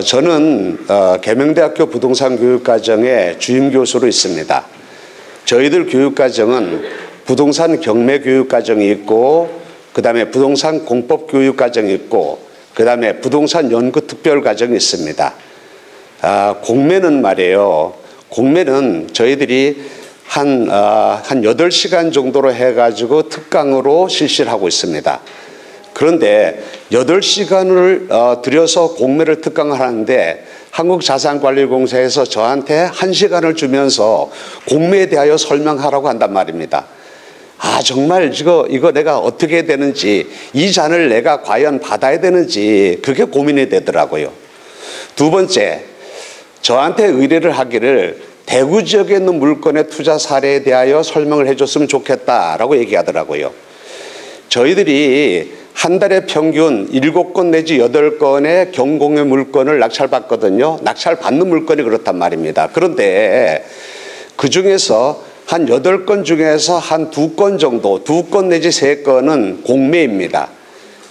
저는 계명대학교 부동산 교육과정의 주임 교수로 있습니다. 저희들 교육과정은 부동산 경매 교육과정이 있고, 그 다음에 부동산 공법 교육과정이 있고, 그 다음에 부동산 연구 특별과정이 있습니다. 공매는 말이에요. 공매는 저희들이 한 8시간 정도로 해가지고 특강으로 실시를 하고 있습니다. 그런데 8시간을 들여서 공매를 특강을 하는데 한국자산관리공사에서 저한테 1시간을 주면서 공매에 대하여 설명하라고 한단 말입니다. 정말 이거 내가 어떻게 해야 되는지, 이 잔을 내가 과연 받아야 되는지 그게 고민이 되더라고요. 두 번째, 저한테 의뢰를 하기를 대구 지역에 있는 물건의 투자 사례에 대하여 설명을 해줬으면 좋겠다라고 얘기하더라고요. 저희들이 한 달에 평균 7건 내지 8건의 경공의 물건을 낙찰받거든요. 낙찰받는 물건이 그렇단 말입니다. 그런데 그 중에서 한 8건 중에서 한 2건 정도, 2건 내지 3건은 공매입니다.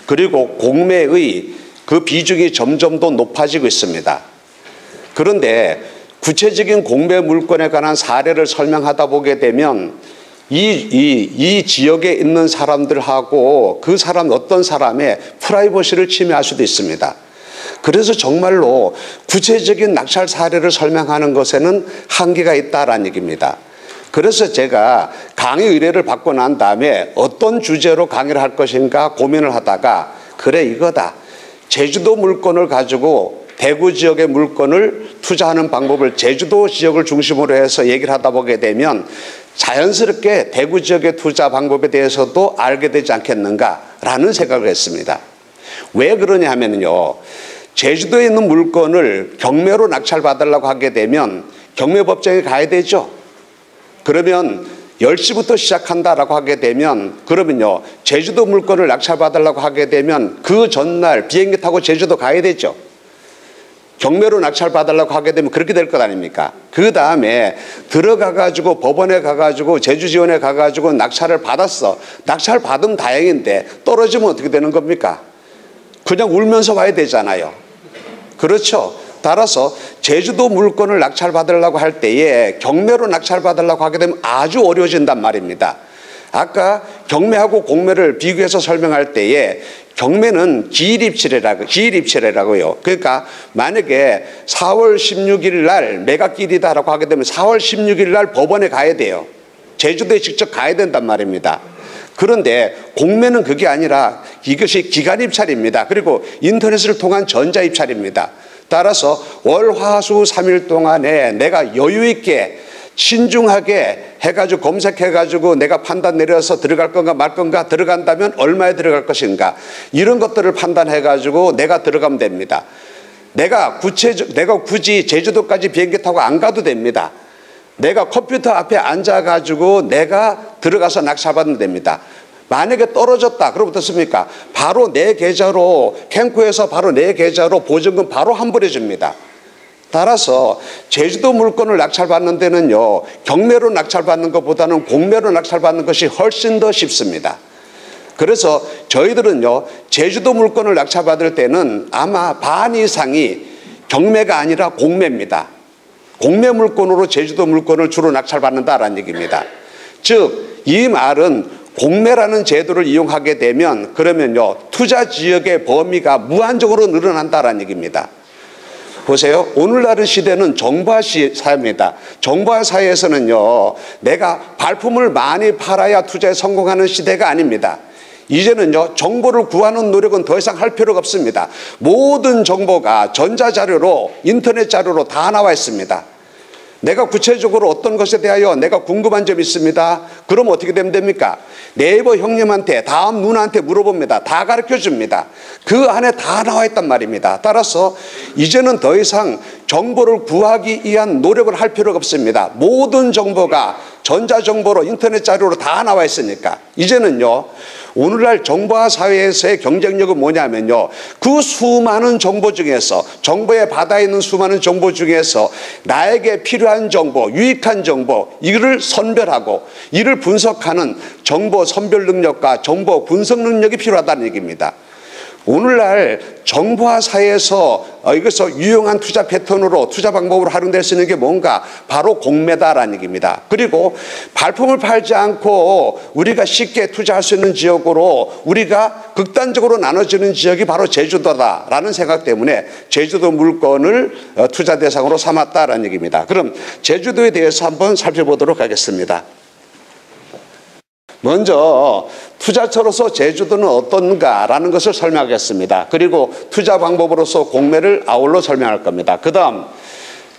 그리고 공매의 그 비중이 점점 더 높아지고 있습니다. 그런데 구체적인 공매 물건에 관한 사례를 설명하다 보게 되면 이 지역에 있는 사람들하고 그 사람 어떤 사람의 프라이버시를 침해할 수도 있습니다. 그래서 정말로 구체적인 낙찰 사례를 설명하는 것에는 한계가 있다라는 얘기입니다. 그래서 제가 강의 의뢰를 받고 난 다음에 어떤 주제로 강의를 할 것인가 고민을 하다가, 그래 이거다. 제주도 물건을 가지고 대구 지역의 물건을 투자하는 방법을 제주도 지역을 중심으로 해서 얘기를 하다 보게 되면 자연스럽게 대구 지역의 투자 방법에 대해서도 알게 되지 않겠는가라는 생각을 했습니다. 왜 그러냐 하면요, 제주도에 있는 물건을 경매로 낙찰받으려고 하게 되면 경매법정에 가야 되죠. 그러면 10시부터 시작한다라고 하게 되면, 그러면요, 제주도 물건을 낙찰받으려고 하게 되면 그 전날 비행기 타고 제주도 가야 되죠. 경매로 낙찰받으려고 하게 되면 그렇게 될 것 아닙니까? 그 다음에 들어가가지고 법원에 가가지고 제주지원에 가가지고 낙찰을 받았어. 낙찰 받으면 다행인데 떨어지면 어떻게 되는 겁니까? 그냥 울면서 와야 되잖아요. 그렇죠? 따라서 제주도 물건을 낙찰받으려고 할 때에 경매로 낙찰받으려고 하게 되면 아주 어려워진단 말입니다. 아까 경매하고 공매를 비교해서 설명할 때에 경매는 기일입찰이라고요. 그러니까 만약에 4월 16일 날 매각일이다라고 하게 되면 4월 16일 날 법원에 가야 돼요. 제주도에 직접 가야 된단 말입니다. 그런데 공매는 그게 아니라 이것이 기간입찰입니다. 그리고 인터넷을 통한 전자입찰입니다. 따라서 월, 화, 수 3일 동안에 내가 여유 있게 신중하게 해가지고 검색해가지고 내가 판단 내려서 들어갈 건가 말 건가, 들어간다면 얼마에 들어갈 것인가, 이런 것들을 판단해가지고 내가 들어가면 됩니다. 내가 굳이 제주도까지 비행기 타고 안 가도 됩니다. 내가 컴퓨터 앞에 앉아가지고 내가 들어가서 낙찰받으면 됩니다. 만약에 떨어졌다, 그럼 어떻습니까? 바로 내 계좌로, 캔코에서 바로 내 계좌로 보증금 바로 환불해 줍니다. 따라서 제주도 물건을 낙찰받는 데는요, 경매로 낙찰받는 것보다는 공매로 낙찰받는 것이 훨씬 더 쉽습니다. 그래서 저희들은요, 제주도 물건을 낙찰받을 때는 아마 반 이상이 경매가 아니라 공매입니다. 공매 물건으로 제주도 물건을 주로 낙찰받는다라는 얘기입니다. 즉, 이 말은 공매라는 제도를 이용하게 되면 그러면요, 투자 지역의 범위가 무한적으로 늘어난다라는 얘기입니다. 보세요. 오늘날의 시대는 정보화 사회입니다. 정보화 사회에서는요, 내가 발품을 많이 팔아야 투자에 성공하는 시대가 아닙니다. 이제는요, 정보를 구하는 노력은 더 이상 할 필요가 없습니다. 모든 정보가 전자자료로, 인터넷 자료로 다 나와 있습니다. 내가 구체적으로 어떤 것에 대하여 내가 궁금한 점이 있습니다. 그럼 어떻게 되면 됩니까? 네이버 형님한테, 다음 누나한테 물어봅니다. 다 가르쳐 줍니다. 그 안에 다 나와 있단 말입니다. 따라서 이제는 더 이상 정보를 구하기 위한 노력을 할 필요가 없습니다. 모든 정보가 전자정보로, 인터넷 자료로 다 나와 있으니까 이제는요, 오늘날 정보화 사회에서의 경쟁력은 뭐냐면요, 그 수많은 정보 중에서, 정보의 바다에 있는 수많은 정보 중에서 나에게 필요한 정보, 유익한 정보, 이를 선별하고 이를 분석하는 정보 선별 능력과 정보 분석 능력이 필요하다는 얘기입니다. 오늘날 정보화 사회에서 이것을 유용한 투자 패턴으로 투자 방법으로 활용될 수 있는 게 뭔가 바로 공매다라는 얘기입니다. 그리고 발품을 팔지 않고 우리가 쉽게 투자할 수 있는 지역으로 우리가 극단적으로 나눠지는 지역이 바로 제주도다라는 생각 때문에 제주도 물건을 투자 대상으로 삼았다라는 얘기입니다. 그럼 제주도에 대해서 한번 살펴보도록 하겠습니다. 먼저 투자처로서 제주도는 어떤가라는 것을 설명하겠습니다. 그리고 투자 방법으로서 공매를 아울러 설명할 겁니다. 그 다음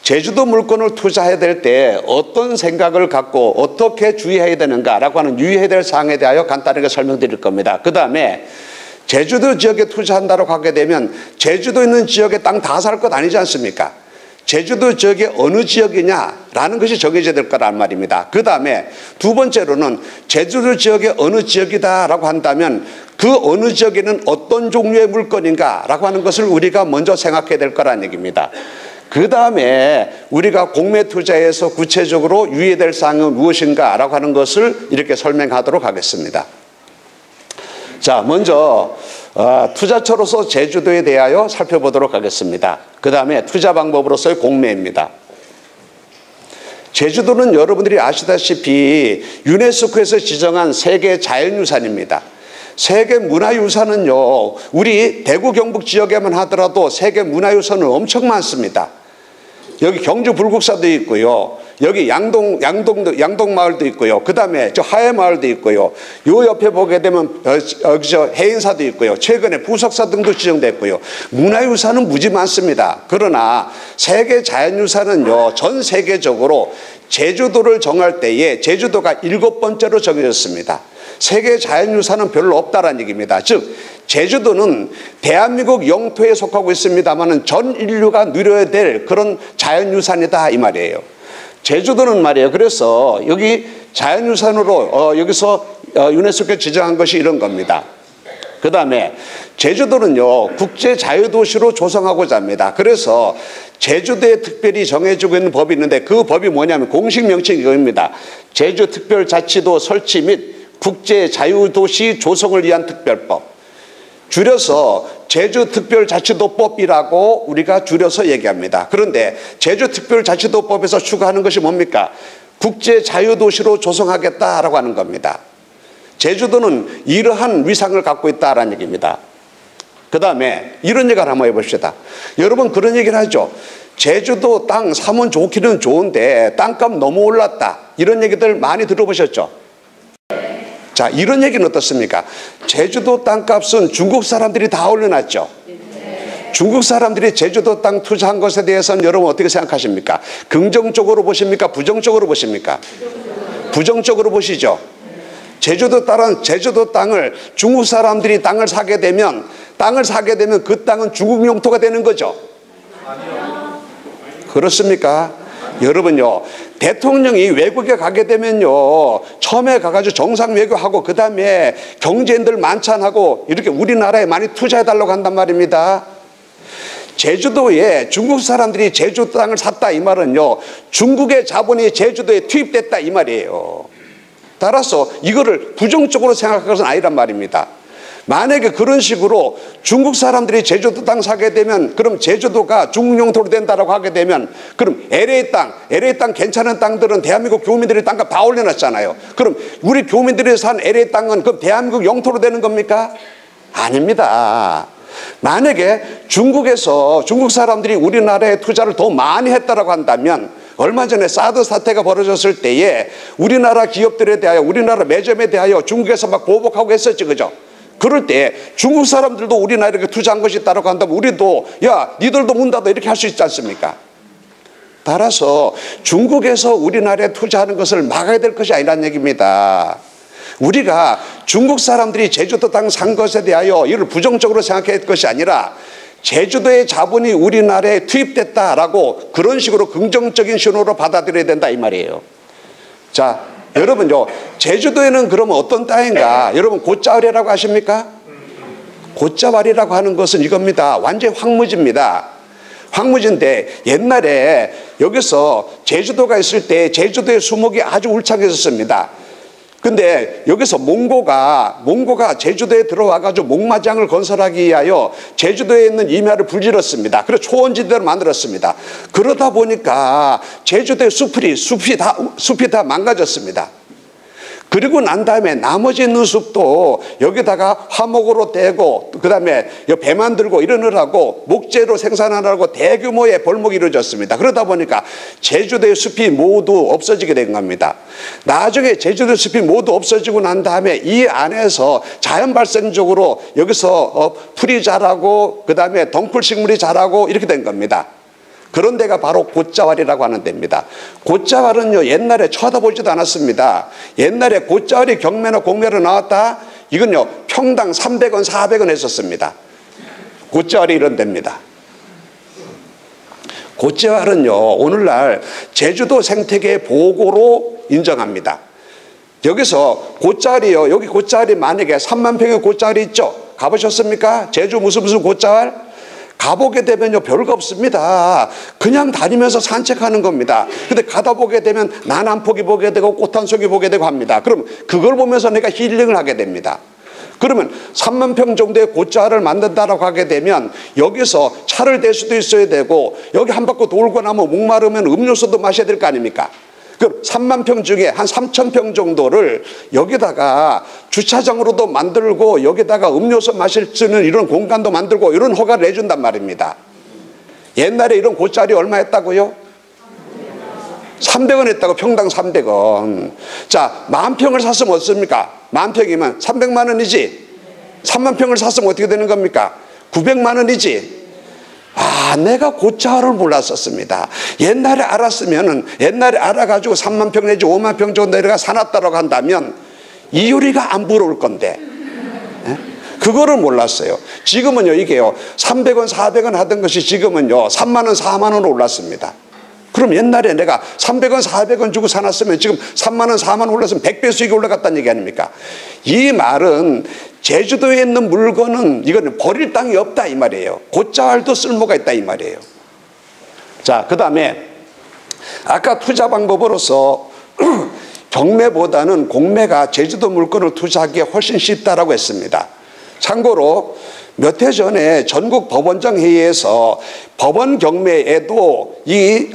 제주도 물건을 투자해야 될 때 어떤 생각을 갖고 어떻게 주의해야 되는가라고 하는 유의해야 될 사항에 대하여 간단하게 설명드릴 겁니다. 그 다음에 제주도 지역에 투자한다고 하게 되면 제주도 있는 지역에 땅 다 살 것 아니지 않습니까? 제주도 지역이 어느 지역이냐라는 것이 정해져야 될 거란 말입니다. 그 다음에 두 번째로는 제주도 지역이 어느 지역이다라고 한다면 그 어느 지역에는 어떤 종류의 물건인가라고 하는 것을 우리가 먼저 생각해야 될 거란 얘기입니다. 그 다음에 우리가 공매 투자에서 구체적으로 유의해야 될 사항은 무엇인가라고 하는 것을 이렇게 설명하도록 하겠습니다. 자, 먼저 투자처로서 제주도에 대하여 살펴보도록 하겠습니다. 그 다음에 투자 방법으로서의 공매입니다. 제주도는 여러분들이 아시다시피 유네스코에서 지정한 세계 자연유산입니다. 세계 문화유산은요, 우리 대구 경북 지역에만 하더라도 세계 문화유산은 엄청 많습니다. 여기 경주 불국사도 있고요. 여기 양동마을도 있고요. 그 다음에 저 하회마을도 있고요. 요 옆에 보게 되면 저 해인사도 있고요. 최근에 부석사 등도 지정됐고요. 문화유산은 무지 많습니다. 그러나 세계 자연유산은요, 전 세계적으로 제주도를 정할 때에 제주도가 7번째로 정해졌습니다. 세계 자연유산은 별로 없다라는 얘기입니다. 즉 제주도는 대한민국 영토에 속하고 있습니다만 전 인류가 누려야 될 그런 자연유산이다 이 말이에요. 제주도는 말이에요. 그래서 여기 자연유산으로 여기서 유네스코에 지정한 것이 이런 겁니다. 그 다음에 제주도는요, 국제자유도시로 조성하고자 합니다. 그래서 제주도에 특별히 정해지고 있는 법이 있는데 그 법이 뭐냐면 공식 명칭이 이겁니다. 제주특별자치도 설치 및 국제자유도시 조성을 위한 특별법. 줄여서 제주특별자치도법이라고 우리가 줄여서 얘기합니다. 그런데 제주특별자치도법에서 추구하는 것이 뭡니까? 국제자유도시로 조성하겠다라고 하는 겁니다. 제주도는 이러한 위상을 갖고 있다라는 얘기입니다. 그 다음에 이런 얘기를 한번 해봅시다. 여러분 그런 얘기를 하죠. 제주도 땅 사면 좋기는 좋은데 땅값 너무 올랐다. 이런 얘기들 많이 들어보셨죠? 자, 이런 얘기는 어떻습니까? 제주도 땅값은 중국 사람들이 다 올려놨죠. 중국 사람들이 제주도 땅 투자한 것에 대해서는 여러분 어떻게 생각하십니까? 긍정적으로 보십니까? 부정적으로 보십니까? 부정적으로 보시죠. 제주도 땅을 중국 사람들이 땅을 사게 되면 그 땅은 중국 영토가 되는 거죠. 그렇습니까? 여러분요, 대통령이 외국에 가게 되면요, 처음에 가가지고 정상 외교하고 그 다음에 경제인들 만찬하고 이렇게 우리나라에 많이 투자해달라고 한단 말입니다. 제주도에 중국 사람들이 제주도 땅을 샀다 이 말은요, 중국의 자본이 제주도에 투입됐다 이 말이에요. 따라서 이거를 부정적으로 생각할 것은 아니란 말입니다. 만약에 그런 식으로 중국 사람들이 제주도 땅 사게 되면 그럼 제주도가 중국 영토로 된다라고 하게 되면 그럼 LA 땅 괜찮은 땅들은 대한민국 교민들이 땅값 다 올려놨잖아요. 그럼 우리 교민들이 산 LA 땅은 그럼 대한민국 영토로 되는 겁니까? 아닙니다. 만약에 중국 사람들이 우리나라에 투자를 더 많이 했다라고 한다면 얼마 전에 사드 사태가 벌어졌을 때에 우리나라 기업들에 대하여 우리나라 매점에 대하여 중국에서 막 보복하고 했었지, 그죠? 그럴 때 중국 사람들도 우리나라에 이렇게 투자한 것이 있다고 한다면 우리도 야 니들도 문 닫아 이렇게 할 수 있지 않습니까? 따라서 중국에서 우리나라에 투자하는 것을 막아야 될 것이 아니라는 얘기입니다. 우리가 중국 사람들이 제주도 땅 산 것에 대하여 이를 부정적으로 생각할 것이 아니라 제주도의 자본이 우리나라에 투입됐다라고 그런 식으로 긍정적인 신호로 받아들여야 된다 이 말이에요. 자, 여러분요, 제주도에는 그러면 어떤 땅인가? 여러분 곶자왈이라고 아십니까? 곶자왈이라고 하는 것은 이겁니다. 완전히 황무지입니다. 황무지인데 옛날에 여기서 제주도가 있을 때 제주도의 수목이 아주 울창했었습니다. 근데 여기서 몽고가 제주도에 들어와가지고 목마장을 건설하기 위하여 제주도에 있는 임야를 불질렀습니다. 그래서 초원지대로 만들었습니다. 그러다 보니까 제주도의 숲이 다 망가졌습니다. 그리고 난 다음에 나머지 있는 숲도 여기다가 화목으로 떼고 그 다음에 배 만들고 이러느라고 목재로 생산하느라고 대규모의 벌목이 이루어졌습니다. 그러다 보니까 제주도의 숲이 모두 없어지게 된 겁니다. 나중에 제주도 숲이 모두 없어지고 난 다음에 이 안에서 자연 발생적으로 여기서 풀이 자라고 그 다음에 덩쿨 식물이 자라고 이렇게 된 겁니다. 그런 데가 바로 곶자왈이라고 하는 데입니다. 곶자왈은요, 옛날에 쳐다보지도 않았습니다. 옛날에 곶자왈이 경매나 공매로 나왔다? 이건요, 평당 300원, 400원 했었습니다. 곶자왈이 이런 데입니다. 곶자왈은요, 오늘날 제주도 생태계 보고로 인정합니다. 여기서 곶자왈이요, 여기 곶자왈이 만약에 3만 평의 곶자왈이 있죠? 가보셨습니까? 제주 무슨 곶자왈? 가보게 되면요, 별거 없습니다. 그냥 다니면서 산책하는 겁니다. 근데 가다 보게 되면 나난폭이 보게 되고 꽃 한 속이 보게 되고 합니다. 그럼 그걸 보면서 내가 힐링을 하게 됩니다. 그러면 3만 평 정도의 곶자왈을 만든다라고 하게 되면 여기서 차를 댈 수도 있어야 되고 여기 한 바퀴 돌고 나면 목마르면 음료수도 마셔야 될 거 아닙니까? 그럼 3만 평 중에 한 3천 평 정도를 여기다가 주차장으로도 만들고 여기다가 음료수 마실 수 있는 이런 공간도 만들고 이런 허가를 내준단 말입니다. 옛날에 이런 곶자왈이 얼마 했다고요? 300원 했다고, 평당 300원. 자, 10,000평을 샀으면 어떻습니까? 10,000평이면 300만 원이지? 3만 평을 샀으면 어떻게 되는 겁니까? 900만 원이지? 아, 내가 곶자왈을 몰랐었습니다. 옛날에 알아가지고 3만 평 내지 5만 평 정도 내가 사놨다라고 한다면 이효리가 안 부러울 건데, 예? 그거를 몰랐어요. 지금은요, 이게요, 300원, 400원 하던 것이 지금은요, 3만 원, 4만 원으로 올랐습니다. 그럼 옛날에 내가 300원, 400원 주고 사놨으면 지금 3만 원, 4만 원 올랐으면 100배 수익이 올라갔다는 얘기 아닙니까? 이 말은 제주도에 있는 물건은 이거는 버릴 땅이 없다 이 말이에요. 곶자왈도 쓸모가 있다 이 말이에요. 자, 그 다음에 아까 투자 방법으로서 경매보다는 공매가 제주도 물건을 투자하기에 훨씬 쉽다라고 했습니다. 참고로 몇 해 전에 전국 법원장 회의에서 법원 경매에도 이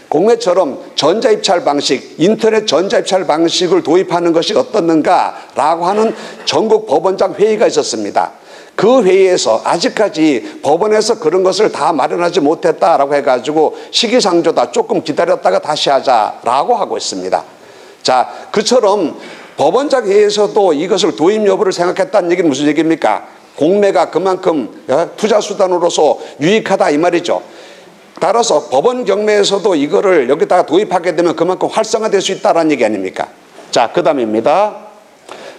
공매처럼 전자입찰 방식, 인터넷 전자입찰 방식을 도입하는 것이 어떻는가라고 하는 전국 법원장 회의가 있었습니다. 그 회의에서 아직까지 법원에서 그런 것을 다 마련하지 못했다라고 해가지고 시기상조다, 조금 기다렸다가 다시 하자라고 하고 있습니다. 자, 그처럼 법원장 회의에서도 이것을 도입 여부를 생각했다는 얘기는 무슨 얘기입니까? 공매가 그만큼 투자 수단으로서 유익하다 이 말이죠. 따라서 법원 경매에서도 이거를 여기다가 도입하게 되면 그만큼 활성화될 수 있다는 얘기 아닙니까? 자, 그 다음입니다.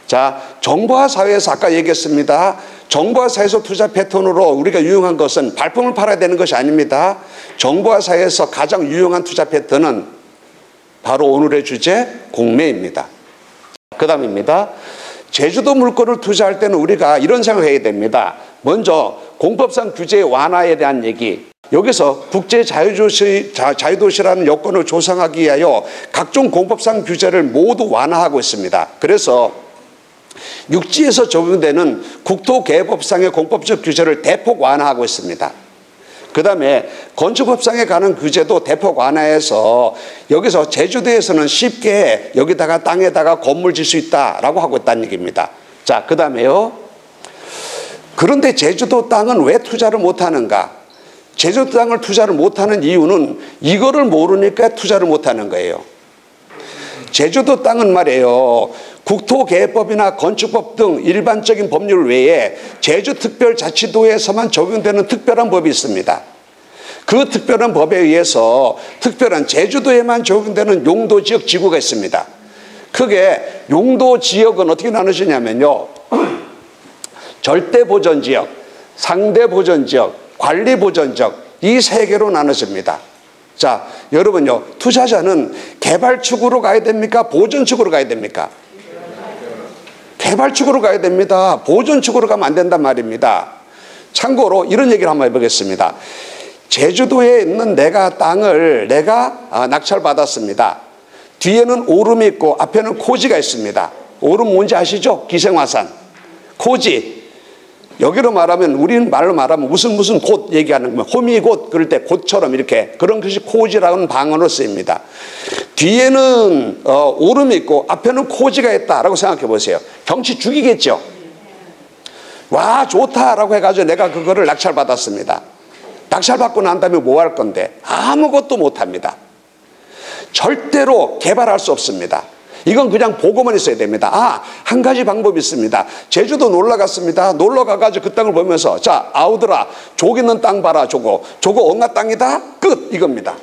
자, 정보화 사회에서 아까 얘기했습니다. 정보화 사회에서 투자 패턴으로 우리가 유용한 것은 발품을 팔아야 되는 것이 아닙니다. 정보화 사회에서 가장 유용한 투자 패턴은 바로 오늘의 주제 공매입니다. 그 다음입니다. 제주도 물건을 투자할 때는 우리가 이런 생각을 해야 됩니다. 먼저 공법상 규제 완화에 대한 얘기. 여기서 국제자유도시라는 여건을 조성하기 위하여 각종 공법상 규제를 모두 완화하고 있습니다. 그래서 육지에서 적용되는 국토개법상의 공법적 규제를 대폭 완화하고 있습니다. 그 다음에 건축법상에 관한 규제도 대폭 완화해서 여기서 제주도에서는 쉽게 여기다가 땅에다가 건물 질 수 있다라고 하고 있다는 얘기입니다. 자, 그 다음에요. 그런데 제주도 땅은 왜 투자를 못하는가? 제주도 땅을 투자를 못하는 이유는 이거를 모르니까 투자를 못하는 거예요. 제주도 땅은 말이에요, 국토개법이나 건축법 등 일반적인 법률 외에 제주특별자치도에서만 적용되는 특별한 법이 있습니다. 그 특별한 법에 의해서 특별한 제주도에만 적용되는 용도지역 지구가 있습니다. 그게 용도지역은 어떻게 나누시냐면요, 절대보전지역, 상대보전지역, 관리보전지역, 이 세 개로 나눠집니다. 자, 여러분요, 투자자는 개발축으로 가야 됩니까? 보전축으로 가야 됩니까? 개발축으로 가야 됩니다. 보전축으로 가면 안 된단 말입니다. 참고로 이런 얘기를 한번 해보겠습니다. 제주도에 있는 땅을 내가 낙찰받았습니다. 뒤에는 오름이 있고 앞에는 고지가 있습니다. 오름 뭔지 아시죠? 기생화산. 고지. 여기로 말하면, 우리는 말로 말하면 무슨 곳 얘기하는 거면 호미곶, 그럴 때 곶처럼 이렇게, 그런 것이 고지라는 방언으로 쓰입니다. 뒤에는 오름이 있고 앞에는 고지가 있다라고 생각해 보세요. 경치 죽이겠죠. 와, 좋다라고 해가지고 내가 그거를 낙찰받았습니다. 낙찰받고 난 다음에 뭐 할 건데? 아무것도 못합니다. 절대로 개발할 수 없습니다. 이건 그냥 보고만 있어야 됩니다. 한 가지 방법이 있습니다. 제주도 놀러 갔습니다. 놀러 가가지고 그 땅을 보면서, 자, 아우들아, 족 있는 땅 봐라. 저거 엉아 땅이다. 끝. 이겁니다.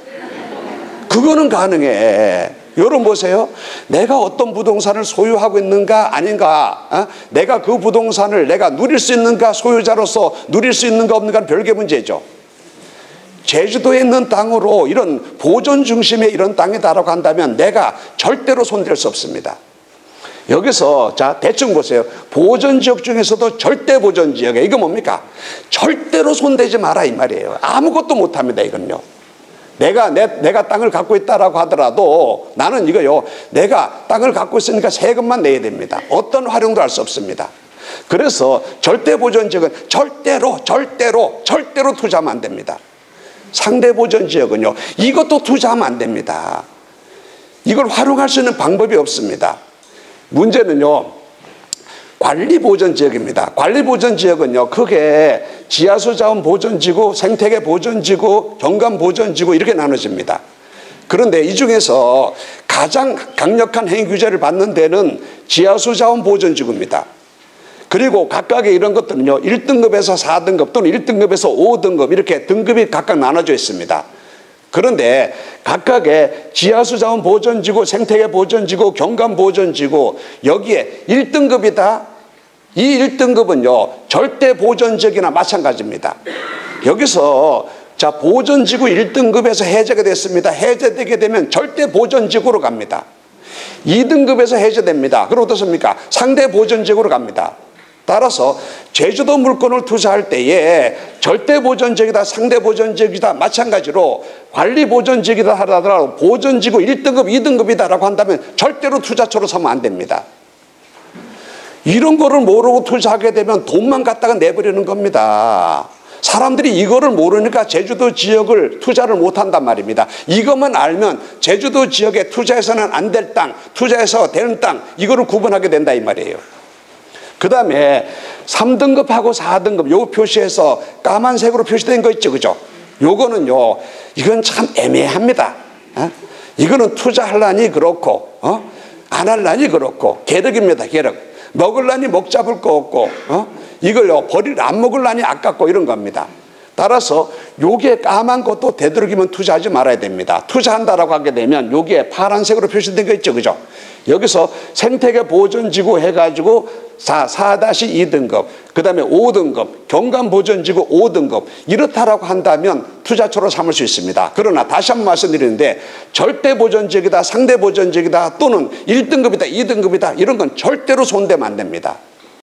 그거는 가능해. 여러분 보세요. 내가 어떤 부동산을 소유하고 있는가 아닌가, 내가 그 부동산을 내가 누릴 수 있는가, 소유자로서 누릴 수 있는가 없는가는 별개 문제죠. 제주도에 있는 땅으로 이런 보존 중심의 이런 땅이다라고 한다면 내가 절대로 손댈 수 없습니다. 여기서 자, 대충 보세요. 보존지역 중에서도 절대 보존지역에, 이거 뭡니까? 절대로 손대지 마라 이 말이에요. 아무것도 못합니다. 이건요. 내가 땅을 갖고 있다라고 하더라도 나는 이거요, 내가 땅을 갖고 있으니까 세금만 내야 됩니다. 어떤 활용도 할 수 없습니다. 그래서 절대 보존지역은 절대로 투자하면 안 됩니다. 상대 보존지역은요, 이것도 투자하면 안 됩니다. 이걸 활용할 수 있는 방법이 없습니다. 문제는요, 관리보존지역입니다. 관리보존지역은요, 크게 지하수자원 보존지구, 생태계 보존지구, 경관보존지구 이렇게 나눠집니다. 그런데 이 중에서 가장 강력한 행위규제를 받는 데는 지하수자원 보존지구입니다. 그리고 각각의 이런 것들은요, 1등급에서 4등급 또는 1등급에서 5등급 이렇게 등급이 각각 나눠져 있습니다. 그런데 각각의 지하수자원 보존지구, 생태계 보존지구, 경관보존지구, 여기에 1등급이다. 이 1등급은요, 절대 보존지역이나 마찬가지입니다. 여기서 자, 보존지구 1등급에서 해제가 됐습니다. 해제되게 되면 절대 보존지구로 갑니다. 2등급에서 해제됩니다. 그럼 어떻습니까? 상대 보존지구로 갑니다. 따라서 제주도 물건을 투자할 때에 절대 보존지역이다, 상대 보존지역이다, 마찬가지로 관리 보존지역이다 하더라도 보존지구 1등급, 2등급이다라고 한다면 절대로 투자처로 서면 안 됩니다. 이런 거를 모르고 투자하게 되면 돈만 갖다가 내버리는 겁니다. 사람들이 이거를 모르니까 제주도 지역을 투자를 못한단 말입니다. 이것만 알면 제주도 지역에 투자해서는 안 될 땅, 투자해서 되는 땅, 이거를 구분하게 된다 이 말이에요. 그 다음에 3등급하고 4등급 요 표시에서 까만색으로 표시된 거 있죠, 그죠? 요거는요, 이건 참 애매합니다. 이거는 투자하려니 그렇고, 안 하려니 그렇고, 계륵입니다, 계륵. 먹으려니 먹 잡을 거 없고, 이걸요, 안 먹으려니 아깝고 이런 겁니다. 따라서 요게 까만 것도 되도록이면 투자하지 말아야 됩니다. 투자한다라고 하게 되면 여기에 파란색으로 표시된 거 있죠, 그죠? 여기서 생태계 보존지구 해가지고 4-2등급, 그 다음에 5등급, 경관보존지구 5등급 이렇다라고 한다면 투자처로 삼을 수 있습니다. 그러나 다시 한번 말씀드리는데 절대 보존지역이다, 상대 보존지역이다 또는 1등급이다, 2등급이다 이런 건 절대로 손대면 안 됩니다.